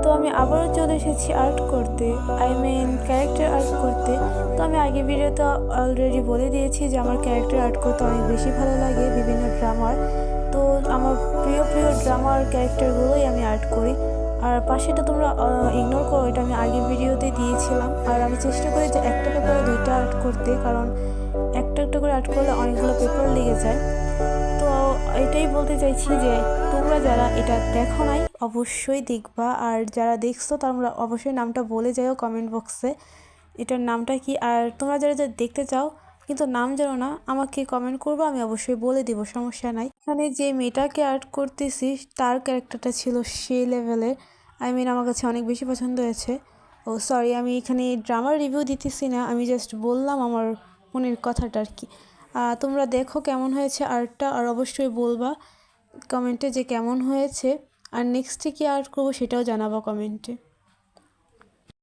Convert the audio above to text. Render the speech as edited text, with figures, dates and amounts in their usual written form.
তো আমি আবারও চলে এসেছি আর্ট করতে, আই মিন ক্যারেক্টার আর্ট করতে। তো আমি আগে ভিডিওতে অলরেডি বলে দিয়েছি যে আমার ক্যারেক্টার আর্ট করতে অনেক বেশি ভালো লাগে, বিভিন্ন ড্রামার। তো আমার প্রিয় প্রিয় ড্রামার ক্যারেক্টারগুলোই আমি আর্ট করি। আর পাশেটা তোমরা ইগনোর করো, এটা আমি আগের ভিডিওতে দিয়েছিলাম। আর আমি চেষ্টা করি যে একটা পেপারে দুইটা আর্ট করতে, কারণ একটা একটা করে আর্ট করলে অনেকগুলো পেপার লেগে যায়। তো এটাই বলতে চাইছি যে তোমরা যারা এটা দেখো নাই অবশ্যই দেখবা, আর যারা দেখছো তোমরা অবশ্যই নামটা বলে যাও কমেন্ট বক্সে এটার নামটা কি। আর তোমরা যারা যারা দেখতে চাও কিন্তু নাম জানো না, আমাকে কমেন্ট করবো, আমি অবশ্যই বলে দিব, সমস্যা নাই। এখানে যে মেয়েটাকে আর্ট করতেছি তার ক্যারেক্টারটা ছিল সেই লেভেলের, আই মিন আমার কাছে অনেক বেশি পছন্দ হয়েছে। ও সরি, আমি এখানে ড্রামার রিভিউ দিতেছি না, আমি জাস্ট বললাম আমার মনের কথাটা আর কি। তোমরা দেখো কেমন হয়েছে আর্টটা, আর অবশ্যই বলবা কমেন্টে যে কেমন হয়েছে, আর নেক্সটে কি আর্ট করবো সেটাও জানাবো কমেন্টে।